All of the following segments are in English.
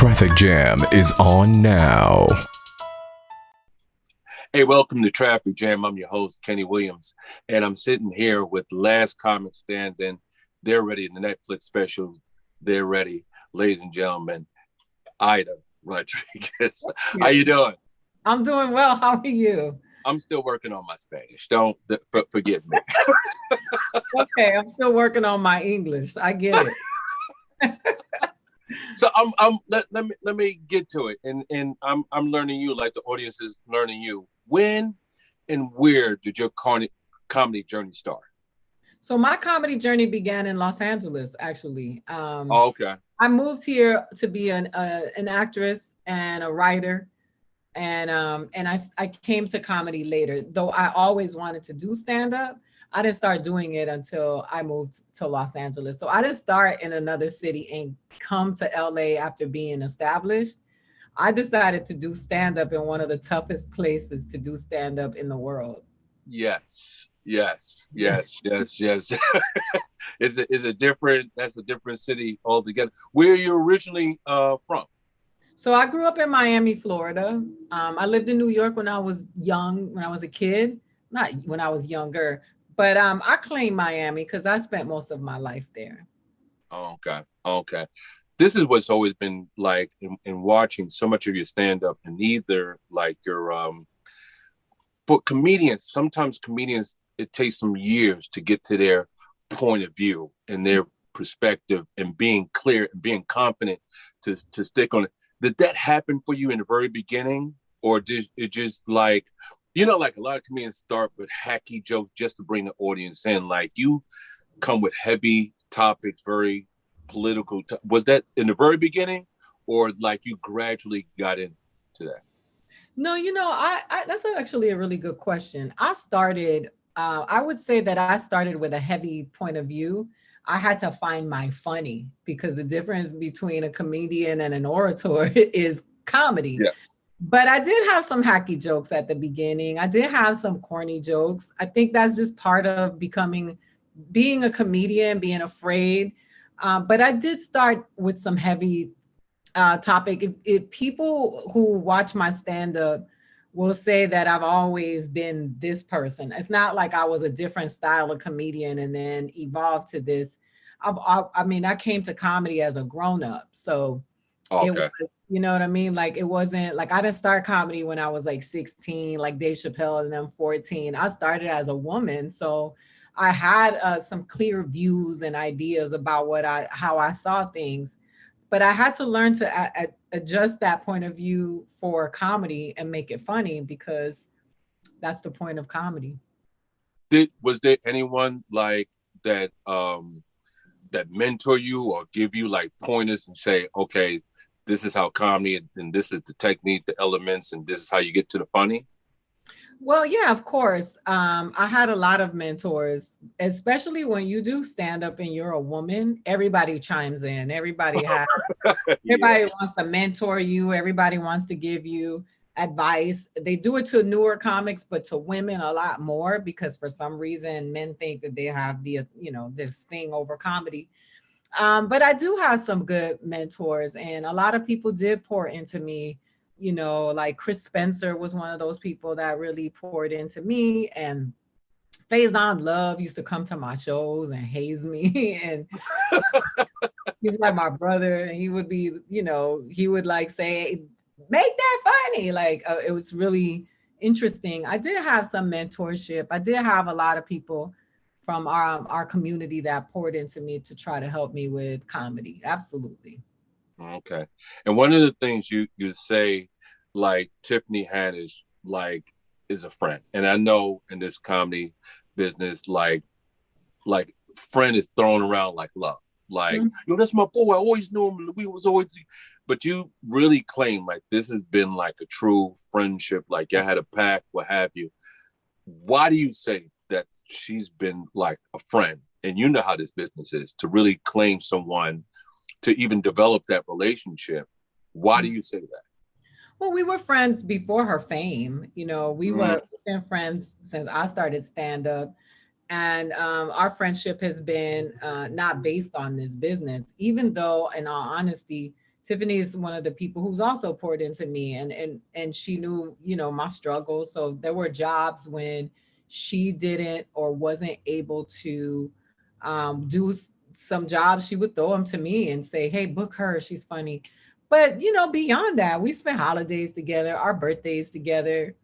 Traffic Jam is on now. Hey, welcome to Traffic Jam. I'm your host, Kenny Williams, and I'm sitting here with Last Comic Standing. They're ready. The Netflix special. They're ready. Ladies and gentlemen, Aida Rodriguez. How you doing? I'm doing well. How are you? I'm still working on my Spanish. Don't forgive me. Okay, I'm still working on my English. I get it. So let me get to it, and I'm learning you like the audience is learning you. When and where did your comedy journey start? So my comedy journey began in Los Angeles, actually. Okay. I moved here to be an actress and a writer, and I came to comedy later. Though I always wanted to do stand up, I didn't start doing it until I moved to Los Angeles. So I didn't start in another city and come to LA after being established. I decided to do stand up in one of the toughest places to do stand up in the world. Yes. Is a different, that's a different city altogether. Where are you originally from? So I grew up in Miami, Florida. I lived in New York when I was young, when I was a kid, not when I was younger, but I claim Miami because I spent most of my life there. Okay. This is what's always been like in watching so much of your stand-up, and either like your for comedians, sometimes comedians, it takes some years to get to their point of view and their perspective and being clear and being confident to stick on it. Did that happen for you in the very beginning? Or did it just like, like a lot of comedians start with hacky jokes just to bring the audience in? Like you come with heavy topics, very political. Was that in the very beginning, or like you gradually got into that? No, I that's actually a really good question. I would say that I started with a heavy point of view. I had to find my funny because the difference between a comedian and an orator is comedy. Yes. But I did have some hacky jokes at the beginning. I did have some corny jokes. I think that's just part of being a comedian, being afraid. But I did start with some heavy topic. If people who watch my stand-up will say that I've always been this person. It's not like I was a different style of comedian and then evolved to this. I came to comedy as a grown-up. So It was, you know what I mean? Like, it wasn't like I didn't start comedy when I was like 16, like Dave Chappelle, and then 14. I started as a woman. So I had some clear views and ideas about how I saw things. But I had to learn to adjust that point of view for comedy and make it funny, because that's the point of comedy. Was there anyone like that that mentor you or give you like pointers and say, okay, this is how comedy, and this is the technique, the elements, and this is how you get to the funny? Well, yeah, of course. I had a lot of mentors, especially when you do stand up and you're a woman. Everybody chimes in. Everybody wants to mentor you. Everybody wants to give you advice. They do it to newer comics, but to women a lot more, because for some reason men think that they have this thing over comedy. But I do have some good mentors, and a lot of people did pour into me. Like Chris Spencer was one of those people that really poured into me, and Faison Love used to come to my shows and haze me. And he's like my brother, and he would be, he would like say, make that funny. Like, it was really interesting. I did have some mentorship. I did have a lot of people from our community that poured into me to try to help me with comedy. Absolutely. Okay. And one of the things you say, like Tiffany Haddish, like, is a friend. And I know in this comedy business, like friend is thrown around like love. Like, that's my boy. I always knew him. We was always, but you really claim like this has been like a true friendship. Like you had a pact, what have you. Why do you say that she's been like a friend? And you know how this business is, to really claim someone, to even develop that relationship. Why do you say that? Well, we were friends before her fame. We've been friends since I started stand-up. And our friendship has been not based on this business, even though, in all honesty, Tiffany is one of the people who's also poured into me, and she knew, you know, my struggles. So there were jobs when she didn't or wasn't able to do some jobs. She would throw them to me and say, "Hey, book her. She's funny." But you know, beyond that, we spent holidays together, our birthdays together.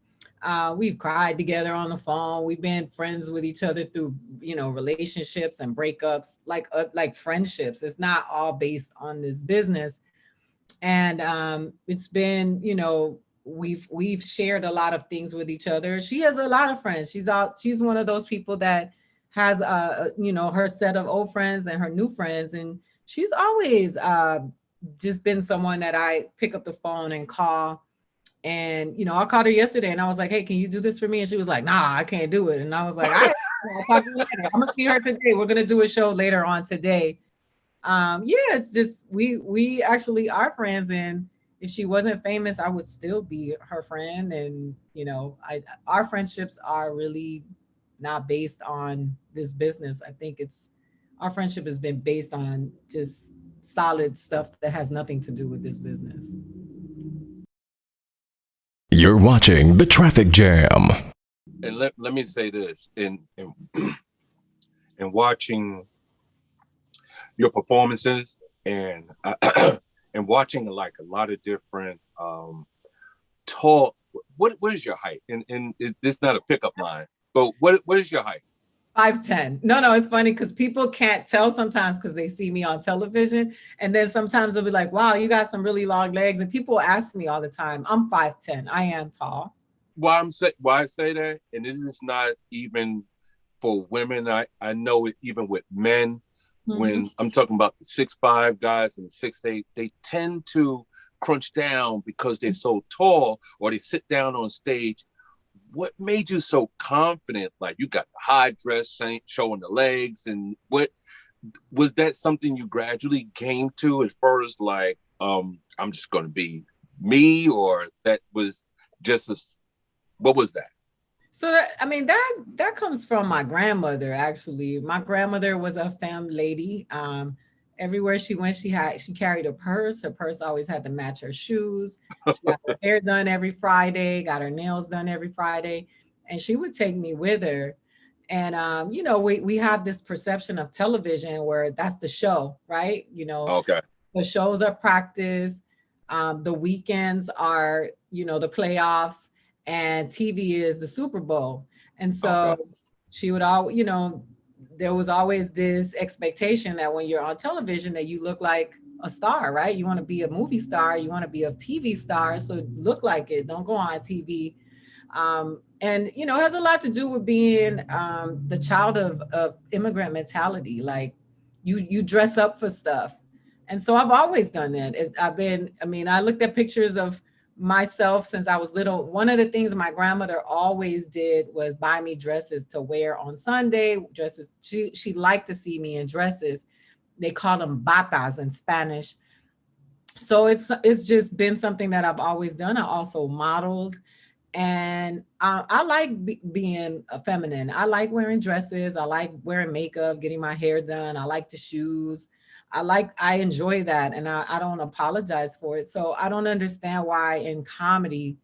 We've cried together on the phone. We've been friends with each other through, you know, relationships and breakups, like friendships. It's not all based on this business. And it's been, you know, we've shared a lot of things with each other. She has a lot of friends. She's one of those people that has you know, her set of old friends and her new friends, and she's always just been someone that I pick up the phone and call. And you know, I called her yesterday and I was like, "Hey, can you do this for me?" And she was like, "Nah, I can't do it." And I was like, I'll talk to you later. I'm gonna see her today. We're gonna do a show later on today. Yeah, it's just we actually are friends, and if she wasn't famous, I would still be her friend. And you know, I our friendships are really not based on this business. I think it's our friendship has been based on just solid stuff that has nothing to do with this business. You're watching The Traffic Jam. And let me say this, in watching your performances and and watching like a lot of different tall. What is your height? And this is not a pickup line, but what is your height? 5'10". No, it's funny because people can't tell sometimes because they see me on television. And then sometimes they'll be like, "Wow, you got some really long legs." And people ask me all the time. I'm 5'10". I am tall. Why I say that, and this is not even for women. I know it even with men. When I'm talking about the 6'5" guys and the 6'8", they tend to crunch down because they're so tall, or they sit down on stage. What made you so confident? Like, you got the high dress showing the legs, and what was that something you gradually came to as far as like, I'm just going to be me, or that was just what was that? So that comes from my grandmother. Actually, my grandmother was a femme lady. Everywhere she went, she carried a purse. Her purse always had to match her shoes. She got her hair done every Friday, got her nails done every Friday, and she would take me with her. And you know, we have this perception of television where that's the show, right? You know, Okay. the shows are practice. The weekends are, you know, the playoffs, and TV is the Super Bowl. And so she would you know, there was always this expectation that when you're on television that you look like a star, right? You want to be a movie star, you want to be a TV star, so look like it. Don't go on TV. And you know, it has a lot to do with being the child of immigrant mentality. Like you dress up for stuff. And so I've always done that. I looked at pictures of myself since I was little. One of the things my grandmother always did was buy me dresses to wear on Sunday. Dresses. She liked to see me in dresses. They call them batas in Spanish. So it's just been something that I've always done. I also modeled, and I like being a feminine. I like wearing dresses. I like wearing makeup, getting my hair done. I like the shoes. I enjoy that, and I don't apologize for it. So I don't understand why in comedy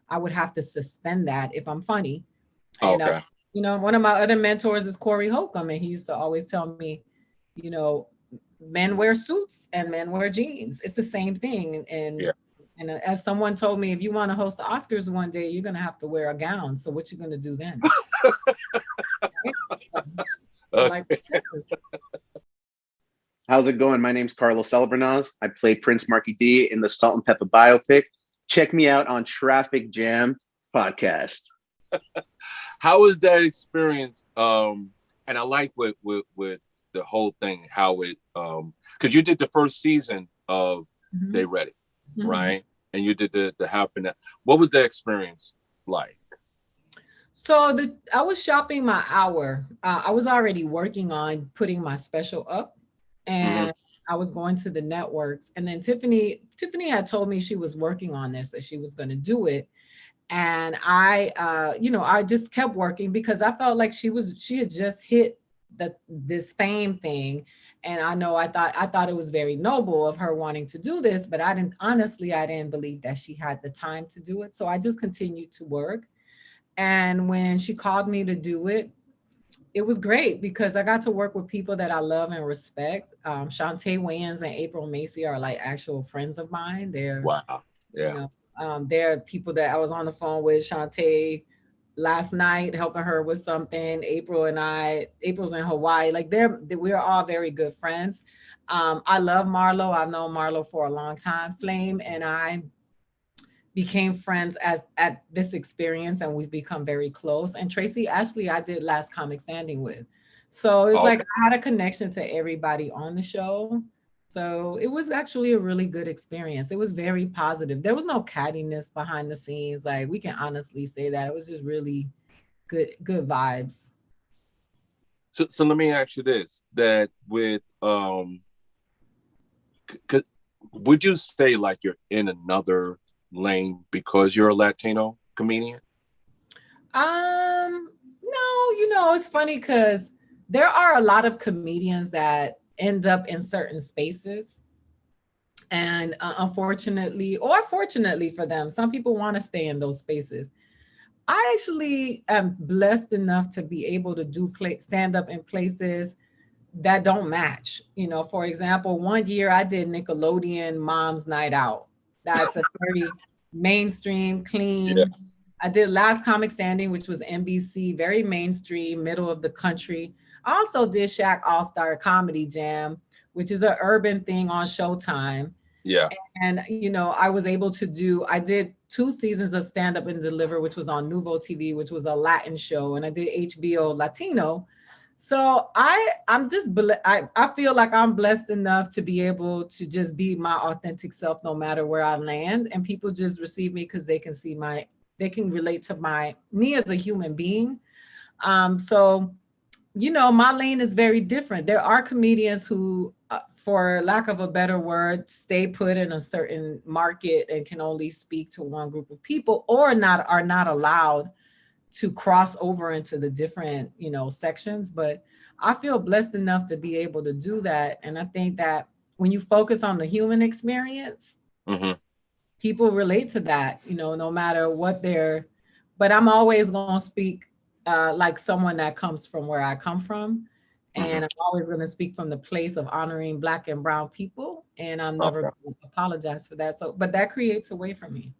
I would have to suspend that if I'm funny. And you know, one of my other mentors is Corey Holcomb, and he used to always tell me, you know, men wear suits and men wear jeans. It's the same thing. And as someone told me, if you want to host the Oscars one day, you're going to have to wear a gown. So what you going to do then? How's it going? My name's Carlos Celebranaz. I play Prince Marky D in the Salt and Pepper biopic. Check me out on Traffic Jam podcast. How was that experience? And I like with the whole thing, how it, because you did the first season of They Ready, right? And you did the half and that. What was the experience like? So I was shopping my hour. I was already working on putting my special up, and I was going to the networks. And then Tiffany had told me she was working on this, that she was going to do it. And I, you know, I just kept working because I felt like she had just hit this fame thing. And I thought it was very noble of her wanting to do this, but I didn't believe that she had the time to do it. So I just continued to work. And when she called me to do it, it was great because I got to work with people that I love and respect. Shantae Wayans and April Macy are like actual friends of mine. Wow. Yeah. You know, they're people that I was on the phone with Shantae last night, helping her with something. April's in Hawaii. Like we're all very good friends. I love Marlo. I've known Marlo for a long time. Flame and I became friends at this experience, and we've become very close. And Tracy Ashley, I did Last Comic Standing with. So it's like I had a connection to everybody on the show. So it was actually a really good experience. It was very positive. There was no cattiness behind the scenes. Like we can honestly say that. It was just really good vibes. So let me ask you this: that with would you say like you're in another lane because you're a Latino comedian? No, it's funny because there are a lot of comedians that end up in certain spaces. And unfortunately, or fortunately for them, some people want to stay in those spaces. I actually am blessed enough to be able to do stand up in places that don't match. You know, for example, one year I did Nickelodeon Mom's Night Out. That's a very mainstream, clean. Yeah. I did Last Comic Standing, which was NBC, very mainstream, middle of the country. I also did Shaq All-Star Comedy Jam, which is an urban thing on Showtime. Yeah. And, I did 2 seasons of Stand Up and Deliver, which was on Nuvo TV, which was a Latin show. And I did HBO Latino. So I feel like I'm blessed enough to be able to just be my authentic self no matter where I land. And people just receive me because they can relate to me as a human being. So, my lane is very different. There are comedians who, for lack of a better word, stay put in a certain market and can only speak to one group of people, or are not allowed to cross over into the different, sections. But I feel blessed enough to be able to do that. And I think that when you focus on the human experience, people relate to that, no matter what but I'm always going to speak like someone that comes from where I come from. And I'm always going to speak from the place of honoring Black and brown people. And I'm never going to apologize for that. So, but that creates a way for me.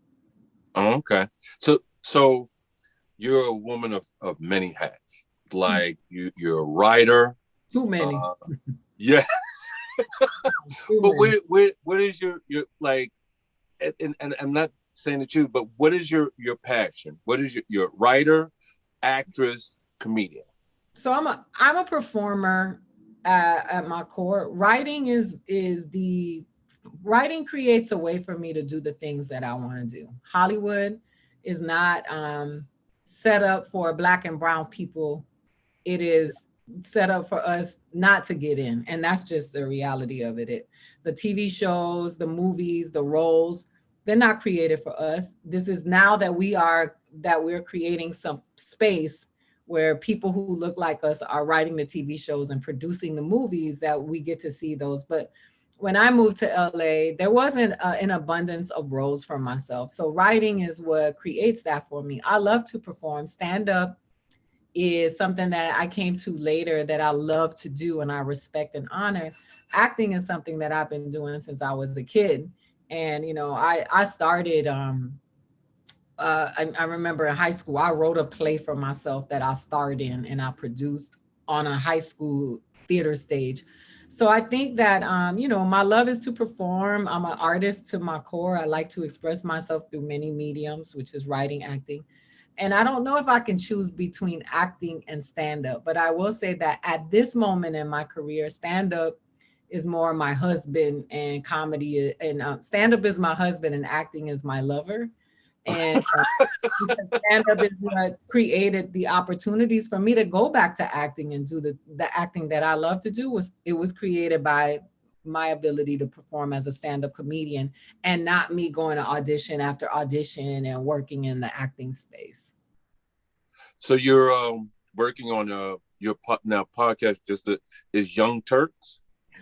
Oh, okay. So you're a woman of many hats. Like you're a writer. Too many. Yes. But what is your like, and I'm not saying that but what is your passion? What is your writer, actress, comedian? So I'm a performer at my core. Writing writing creates a way for me to do the things that I want to do. Hollywood is not set up for Black and brown people. It is set up for us not to get in. And that's just the reality of it. The TV shows, the movies, the roles, they're not created for us. This is now that we're creating some space where people who look like us are writing the TV shows and producing the movies that we get to see those. But when I moved to LA, there wasn't an abundance of roles for myself. So writing is what creates that for me. I love to perform. Stand-up is something that I came to later that I love to do and I respect and honor. Acting is something that I've been doing since I was a kid. And, I started, I remember in high school, I wrote a play for myself that I starred in and I produced on a high school theater stage. So I think that, my love is to perform. I'm an artist to my core. I like to express myself through many mediums, which is writing, acting. And I don't know if I can choose between acting and stand-up, but I will say that at this moment in my career, stand-up is more my husband and comedy, and stand-up is my husband and acting is my lover. And because stand-up is what created the opportunities for me to go back to acting and do the acting that I love to do. It was created by my ability to perform as a stand-up comedian and not me going to audition after audition and working in the acting space. So you're working on your now podcast is Young Turks?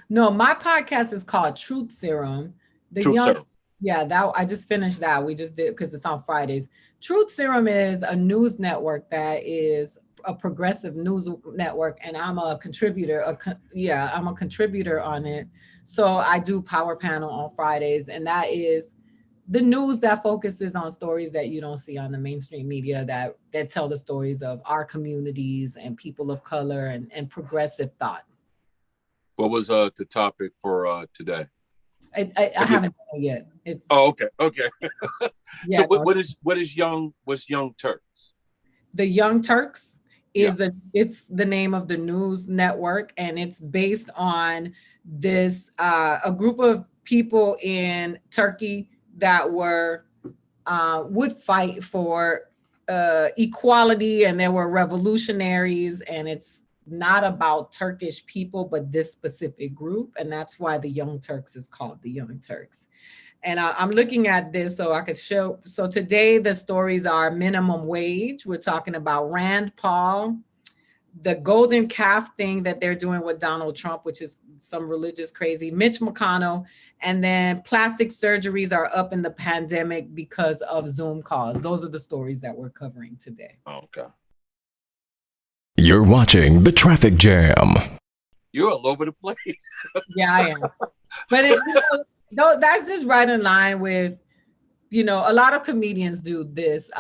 No, my podcast is called Truth Serum. Truth Serum. Yeah, that I just finished that. We just did because it's on Fridays. Truth Serum is a news network that is a progressive news network, and I'm a contributor. I'm a contributor on it. So I do Power Panel on Fridays, and that is the news that focuses on stories that you don't see on the mainstream media that tell the stories of our communities and people of color and progressive thought. What was the topic for today? I haven't done it yet. It's okay. Yeah, so what's Young Turks? The Young Turks is it's the name of the news network, and it's based on this a group of people in Turkey that would fight for equality, and there were revolutionaries, and it's not about Turkish people, but this specific group. And that's why the Young Turks is called the Young Turks. And I'm looking at this so I could show. So today the stories are minimum wage. We're talking about Rand Paul, the golden calf thing that they're doing with Donald Trump, which is some religious crazy, Mitch McConnell, and then plastic surgeries are up in the pandemic because of Zoom calls. Those are the stories that we're covering today. Okay. You're watching The Traffic Jam. You're all over the place. Yeah, I am. But that's just right in line with, a lot of comedians do this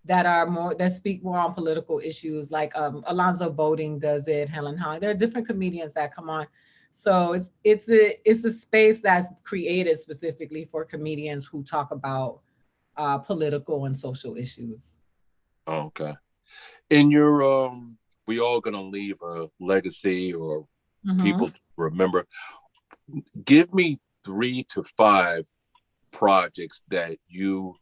that speak more on political issues, like Alonzo Boding does it, Helen Hahn. There are different comedians that come on. So it's a space that's created specifically for comedians who talk about political and social issues. Okay. In your we all gonna leave a legacy or people to remember. Give me 3 to 5 projects that you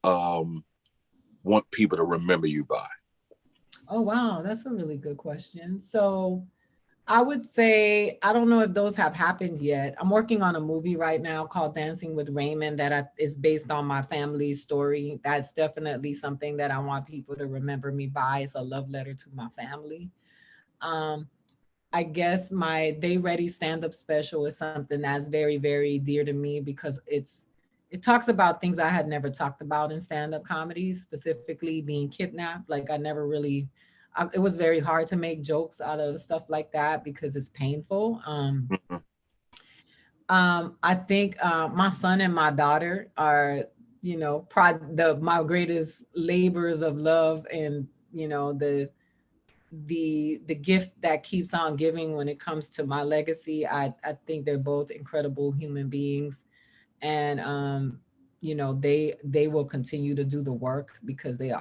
want people to remember you by. Oh, wow. That's a really good question. So I would say, I don't know if those have happened yet. I'm working on a movie right now called Dancing with Raymond that is based on my family's story. That's definitely something that I want people to remember me by. It's a love letter to my family. I guess my They Ready stand-up special is something that's very, very dear to me because it talks about things I had never talked about in stand-up comedy, specifically being kidnapped. Like it was very hard to make jokes out of stuff like that because it's painful. I think my son and my daughter are, my greatest labors of love, and the gift that keeps on giving when it comes to my legacy. I think they're both incredible human beings, and they will continue to do the work because they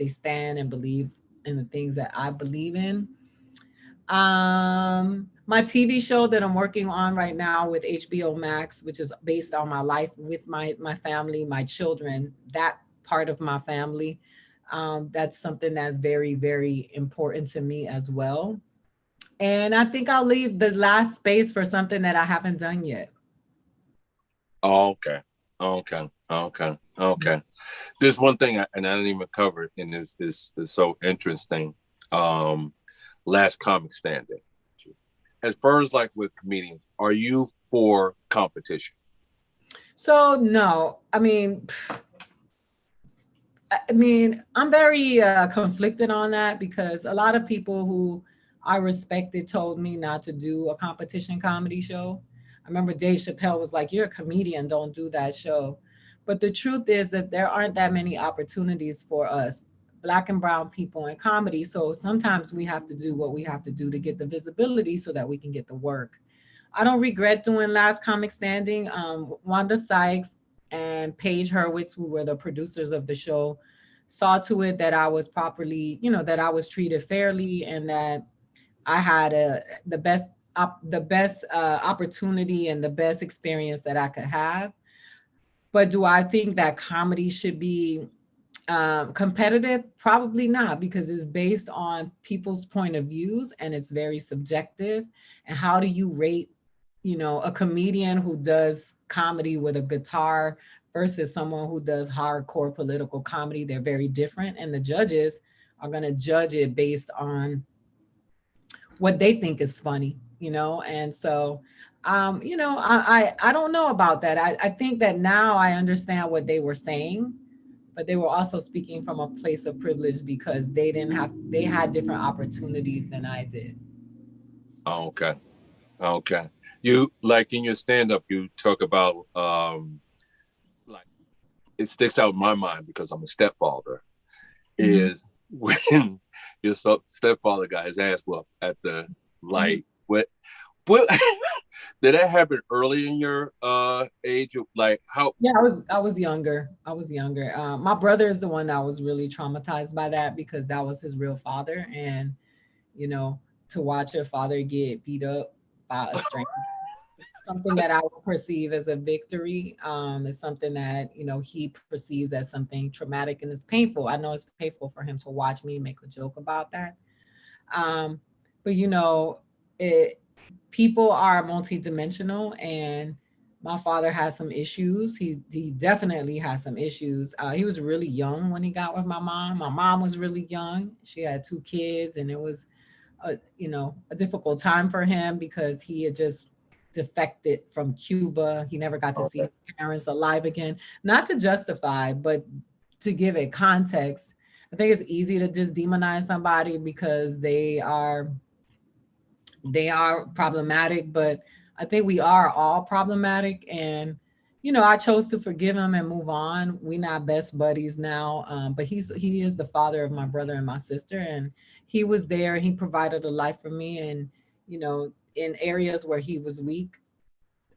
stand and believe in the things that I believe in. My TV show that I'm working on right now with HBO Max, which is based on my life with my family, my children, that part of my family. That's something that's very, very important to me as well. And I think I'll leave the last space for something that I haven't done yet. Okay. There's one thing, and I didn't even cover it, and this is so interesting. Last comic standing. As far as like with comedians, are you for competition? So no, I mean, I'm very conflicted on that because a lot of people who I respected told me not to do a competition comedy show. I remember Dave Chappelle was like, "You're a comedian, don't do that show." But the truth is that there aren't that many opportunities for us, Black and brown people, in comedy. So sometimes we have to do what we have to do to get the visibility so that we can get the work. I don't regret doing Last Comic Standing. Wanda Sykes and Paige Hurwitz, who were the producers of the show, saw to it that I was properly, that I was treated fairly, and that I had the best opportunity and the best experience that I could have. But do I think that comedy should be competitive? Probably not, because it's based on people's point of views and it's very subjective. And how do you rate, a comedian who does comedy with a guitar versus someone who does hardcore political comedy? They're very different, and the judges are going to judge it based on what they think is funny. And so, I don't know about that. I think that now I understand what they were saying, but they were also speaking from a place of privilege because they had different opportunities than I did. Oh, okay. Okay. You, like in your stand-up, you talk about like, it sticks out in my mind because I'm a stepfather, is when your stepfather got his ass whooped at the light. What did that happen early in your age? Like how? Yeah, I was younger. My brother is the one that was really traumatized by that because that was his real father. And, to watch your father get beat up by a stranger, something that I would perceive as a victory, is something that, he perceives as something traumatic and it's painful. I know it's painful for him to watch me make a joke about that. But, people are multidimensional, and my father has some issues. He definitely has some issues. He was really young when he got with my mom. My mom was really young. She had 2 kids, and it was a difficult time for him because he had just defected from Cuba. He never got to see his parents alive again. Not to justify, but to give it context. I think it's easy to just demonize somebody because they are problematic, but I think we are all problematic. And, I chose to forgive him and move on. We're not best buddies now, but he is the father of my brother and my sister. And he was there. He provided a life for me. And, in areas where he was weak,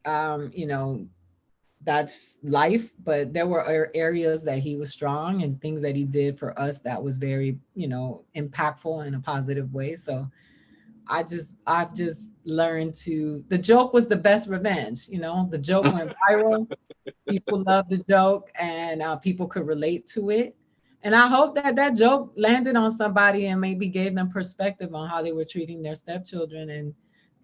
that's life. But there were areas that he was strong and things that he did for us that was very, impactful in a positive way. So I've just learned the joke was the best revenge. The joke went viral. People loved the joke, and people could relate to it. And I hope that joke landed on somebody and maybe gave them perspective on how they were treating their stepchildren,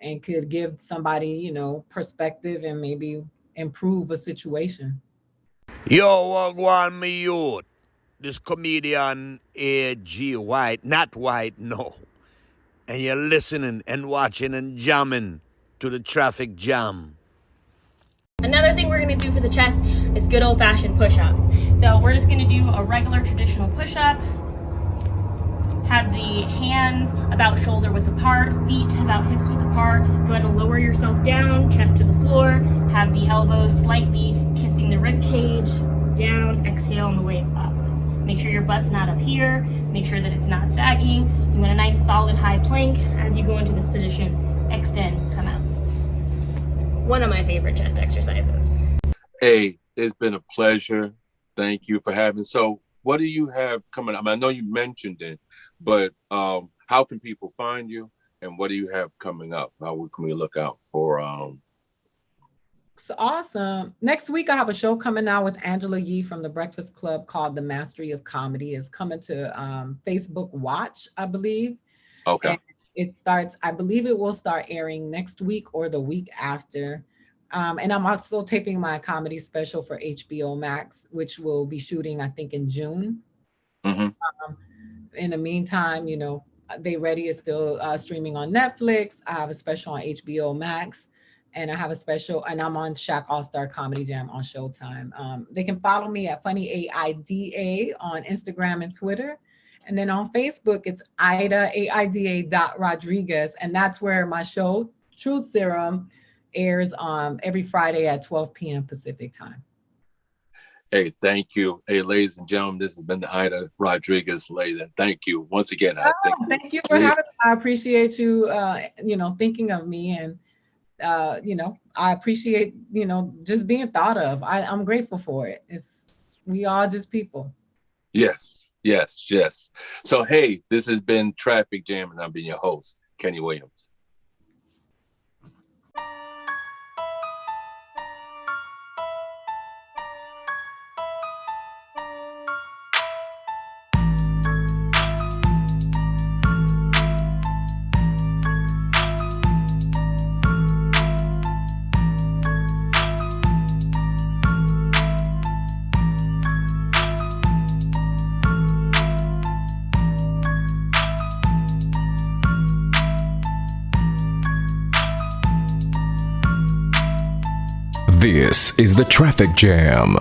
and could give somebody, perspective and maybe improve a situation. Yo, one me youth. This comedian A.G. White, not White, no. And you're listening and watching and jamming to the Traffic Jam. Another thing we're going to do for the chest is good old-fashioned push-ups. So we're just going to do a regular traditional push-up. Have the hands about shoulder width apart, feet about hips width apart. Go ahead and lower yourself down, chest to the floor. Have the elbows slightly kissing the rib cage. Down, exhale on the way up. Make sure your butt's not up here. Make sure that it's not sagging. You want a nice solid high plank. As you go into this position, extend, come out. One of my favorite chest exercises. Hey, it's been a pleasure. Thank you for having. So what do you have coming up? I know you mentioned it, but how can people find you, and what do you have coming up? How can we look out for? So awesome. Next week, I have a show coming out with Angela Yee from the Breakfast Club called The Mastery of Comedy. It's coming to Facebook Watch, I believe. Okay. And it starts, I believe it will start airing next week or the week after. And I'm also taping my comedy special for HBO Max, which will be shooting, I think, in June. Mm-hmm. In the meantime, They Ready is still streaming on Netflix. I have a special on HBO Max. And I have a special, and I'm on Shaq All-Star Comedy Jam on Showtime. They can follow me at Funny AIDA on Instagram and Twitter. And then on Facebook, it's Aida, AIDA.Rodriguez. And that's where my show, Truth Serum, airs every Friday at 12 p.m. Pacific time. Hey, thank you. Hey, ladies and gentlemen, this has been the Aida Rodriguez lady. Thank you once again. Thank you for having me. I appreciate you, thinking of me, and I appreciate, just being thought of. I'm grateful for it. We all just people. Yes. So, hey, this has been Traffic Jam, and I've been your host, Kenny Williams. This is the Traffic Jam.